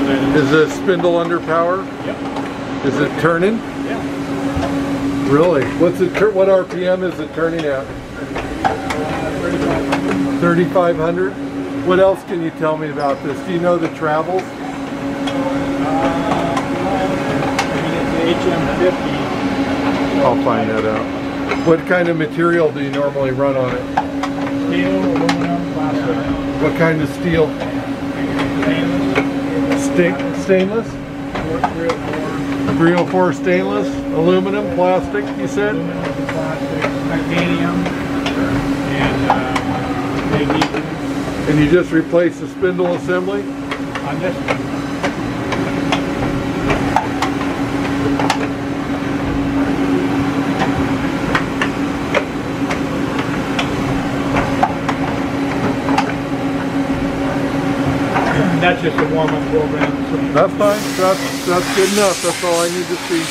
Is the spindle under power? Yep. Is it turning? Yeah. Really? What RPM is it turning at? 3,500. What else can you tell me about this? Do you know the travels? It's HM50. I'll find that out. What kind of material do you normally run on it? Steel, aluminum, plastic. What kind of steel? Stainless? 304 stainless, aluminum, plastic, you said? Aluminum, plastic, titanium, and magnesium. And you just replaced the spindle assembly? On this one. That's just a warm-up program. So That's fine. That's good enough. That's all I need to see.